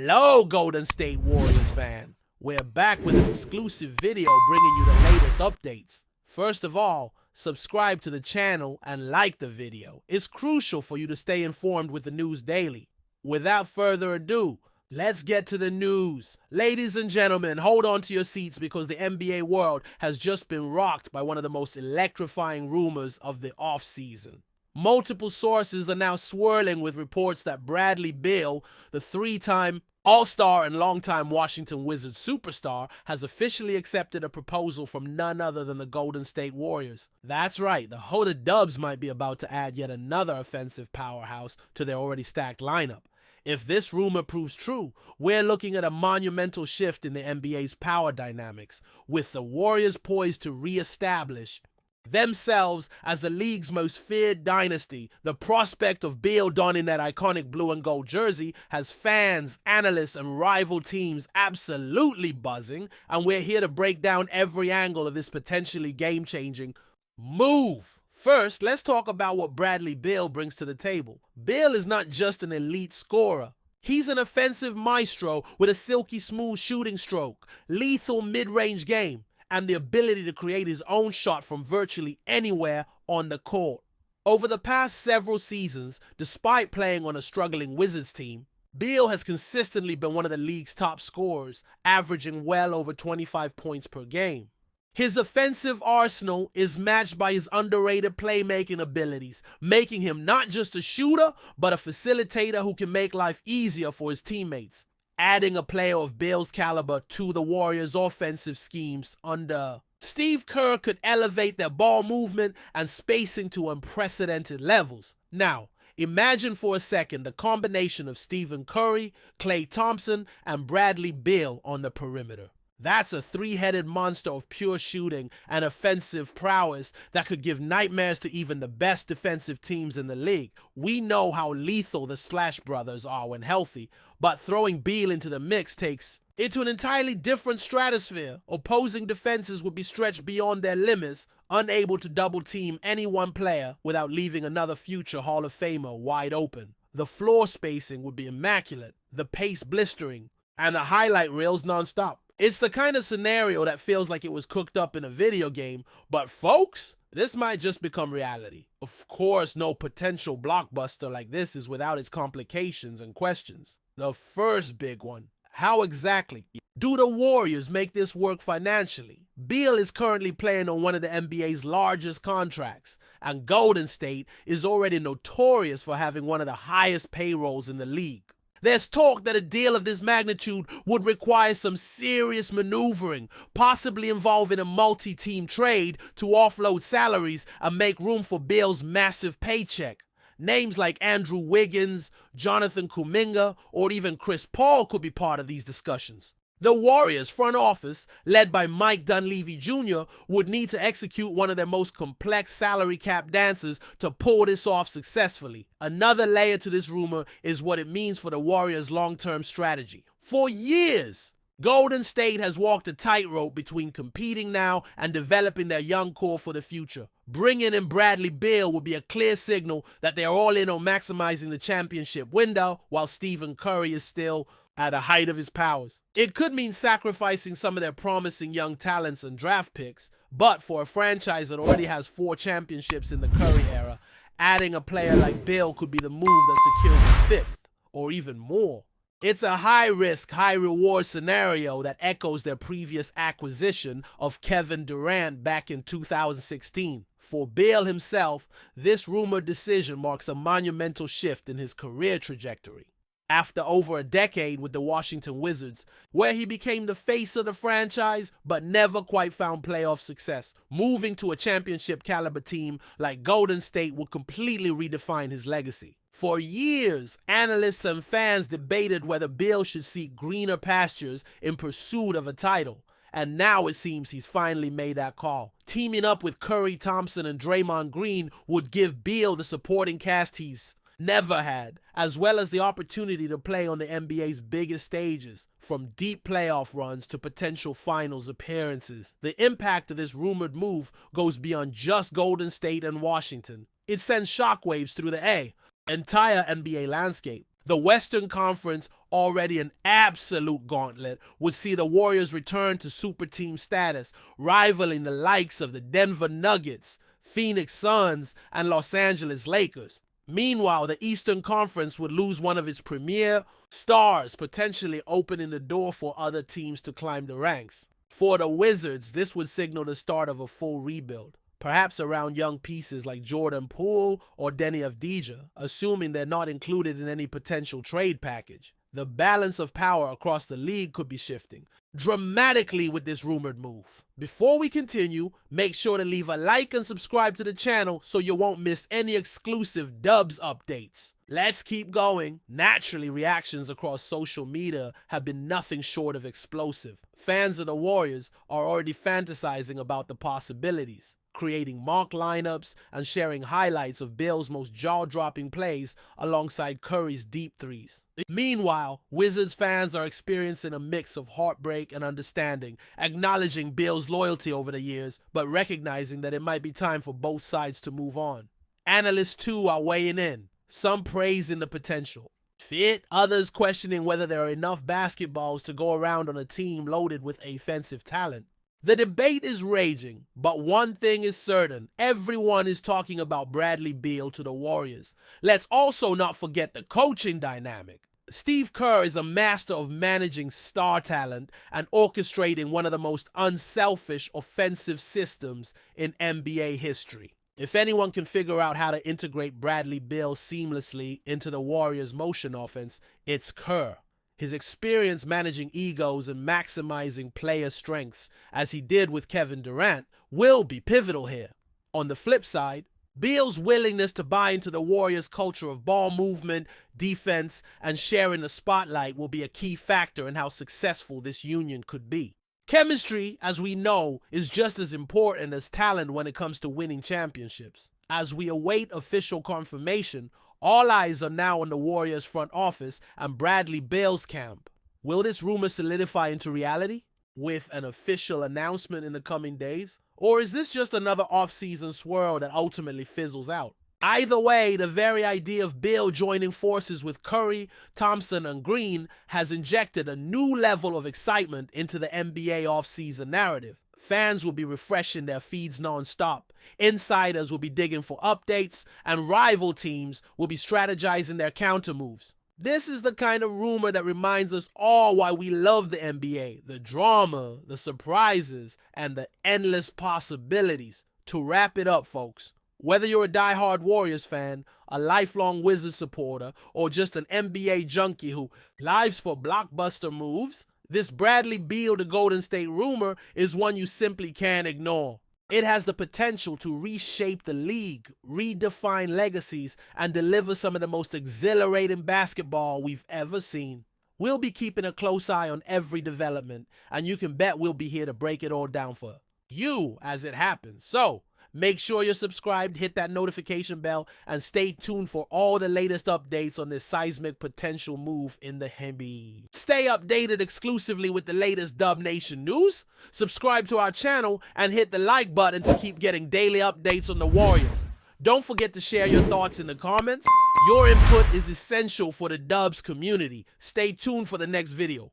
Hello, Golden State Warriors fan. We're back with an exclusive video bringing you the latest updates. First of all, subscribe to the channel and like the video. It's crucial for you to stay informed with the news daily. Without further ado, let's get to the news. Ladies and gentlemen, hold on to your seats because the NBA world has just been rocked by one of the most electrifying rumors of the offseason. Multiple sources are now swirling with reports that Bradley Beal, the three-time All-Star and longtime Washington Wizards superstar, has officially accepted a proposal from none other than the Golden State Warriors. That's right, the Hoda Dubs might be about to add yet another offensive powerhouse to their already stacked lineup. If this rumor proves true, we're looking at a monumental shift in the NBA's power dynamics, with the Warriors poised to re-establish themselves as the league's most feared dynasty. The prospect of Beal donning that iconic blue and gold jersey has fans, analysts, and rival teams absolutely buzzing, and we're here to break down every angle of this potentially game-changing move. First, let's talk about what Bradley Beal brings to the table. Beal is not just an elite scorer. He's an offensive maestro with a silky smooth shooting stroke, lethal mid-range game, and the ability to create his own shot from virtually anywhere on the court. Over the past several seasons, despite playing on a struggling Wizards team, Beal has consistently been one of the league's top scorers, averaging well over 25 points per game. His offensive arsenal is matched by his underrated playmaking abilities, making him not just a shooter, but a facilitator who can make life easier for his teammates. Adding a player of Beal's caliber to the Warriors' offensive schemes under Steve Kerr could elevate their ball movement and spacing to unprecedented levels. Now, imagine for a second the combination of Stephen Curry, Klay Thompson, and Bradley Beal on the perimeter. That's a three-headed monster of pure shooting and offensive prowess that could give nightmares to even the best defensive teams in the league. We know how lethal the Splash Brothers are when healthy, but throwing Beal into the mix takes it to an entirely different stratosphere. Opposing defenses would be stretched beyond their limits, unable to double-team any one player without leaving another future Hall of Famer wide open. The floor spacing would be immaculate, the pace blistering, and the highlight reels nonstop. It's the kind of scenario that feels like it was cooked up in a video game, but folks, this might just become reality. Of course, no potential blockbuster like this is without its complications and questions. The first big one: how exactly do the Warriors make this work financially? Beal is currently playing on one of the NBA's largest contracts, and Golden State is already notorious for having one of the highest payrolls in the league. There's talk that a deal of this magnitude would require some serious maneuvering, possibly involving a multi-team trade to offload salaries and make room for Beal's massive paycheck. Names like Andrew Wiggins, Jonathan Kuminga, or even Chris Paul could be part of these discussions. The Warriors front office, led by Mike Dunleavy Jr., would need to execute one of their most complex salary cap dances to pull this off successfully. Another layer to this rumor is what it means for the Warriors' long-term strategy. For years, Golden State has walked a tightrope between competing now and developing their young core for the future. Bringing in Bradley Beal would be a clear signal that they are all in on maximizing the championship window, while Stephen Curry is still at the height of his powers. It could mean sacrificing some of their promising young talents and draft picks, but for a franchise that already has 4 championships in the Curry era, adding a player like Beal could be the move that secures the 5th, or even more. It's a high-risk, high-reward scenario that echoes their previous acquisition of Kevin Durant back in 2016. For Beal himself, this rumored decision marks a monumental shift in his career trajectory. After over a decade with the Washington Wizards, where he became the face of the franchise but never quite found playoff success, moving to a championship caliber team like Golden State would completely redefine his legacy. For years, analysts and fans debated whether Beal should seek greener pastures in pursuit of a title, and now it seems he's finally made that call. Teaming up with Curry, Thompson, and Draymond Green would give Beal the supporting cast he's never had, as well as the opportunity to play on the NBA's biggest stages, from deep playoff runs to potential finals appearances. The impact of this rumored move goes beyond just Golden State and Washington. It sends shockwaves through the entire NBA landscape. The Western Conference, already an absolute gauntlet, would see the Warriors return to super team status, rivaling the likes of the Denver Nuggets, Phoenix Suns, and Los Angeles Lakers. Meanwhile, the Eastern Conference would lose one of its premier stars, potentially opening the door for other teams to climb the ranks. For the Wizards, this would signal the start of a full rebuild, perhaps around young pieces like Jordan Poole or Denny Avdija, assuming they're not included in any potential trade package. The balance of power across the league could be shifting dramatically with this rumored move. Before we continue, make sure to leave a like and subscribe to the channel so you won't miss any exclusive Dubs updates. Let's keep going. Naturally, reactions across social media have been nothing short of explosive. Fans of the Warriors are already fantasizing about the possibilities, creating mock lineups and sharing highlights of Beal's most jaw-dropping plays alongside Curry's deep threes. Meanwhile, Wizards fans are experiencing a mix of heartbreak and understanding, acknowledging Beal's loyalty over the years, but recognizing that it might be time for both sides to move on. Analysts too are weighing in, some praising the potential fit, others questioning whether there are enough basketballs to go around on a team loaded with offensive talent. The debate is raging, but one thing is certain. Everyone is talking about Bradley Beal to the Warriors. Let's also not forget the coaching dynamic. Steve Kerr is a master of managing star talent and orchestrating one of the most unselfish offensive systems in NBA history. If anyone can figure out how to integrate Bradley Beal seamlessly into the Warriors' motion offense, it's Kerr. His experience managing egos and maximizing player strengths, as he did with Kevin Durant, will be pivotal here. On the flip side, Beal's willingness to buy into the Warriors' culture of ball movement, defense, and sharing the spotlight will be a key factor in how successful this union could be. Chemistry, as we know, is just as important as talent when it comes to winning championships. As we await official confirmation, all eyes are now on the Warriors' front office and Bradley Beal's camp. Will this rumor solidify into reality with an official announcement in the coming days? Or is this just another off-season swirl that ultimately fizzles out? Either way, the very idea of Beal joining forces with Curry, Thompson, and Green has injected a new level of excitement into the NBA off-season narrative. Fans will be refreshing their feeds non-stop, insiders will be digging for updates, and rival teams will be strategizing their counter moves. This is the kind of rumor that reminds us all why we love the NBA, the drama, the surprises, and the endless possibilities. To wrap it up, folks, whether you're a die-hard Warriors fan, a lifelong Wizards supporter, or just an NBA junkie who lives for blockbuster moves, this Bradley Beal to Golden State rumor is one you simply can't ignore. It has the potential to reshape the league, redefine legacies, and deliver some of the most exhilarating basketball we've ever seen. We'll be keeping a close eye on every development, and you can bet we'll be here to break it all down for you as it happens. So, make sure you're subscribed, hit that notification bell, and stay tuned for all the latest updates on this seismic potential move in the NBA. Stay updated exclusively with the latest Dub Nation news. Subscribe to our channel and hit the like button to keep getting daily updates on the Warriors. Don't forget to share your thoughts in the comments. Your input is essential for the Dubs community. Stay tuned for the next video.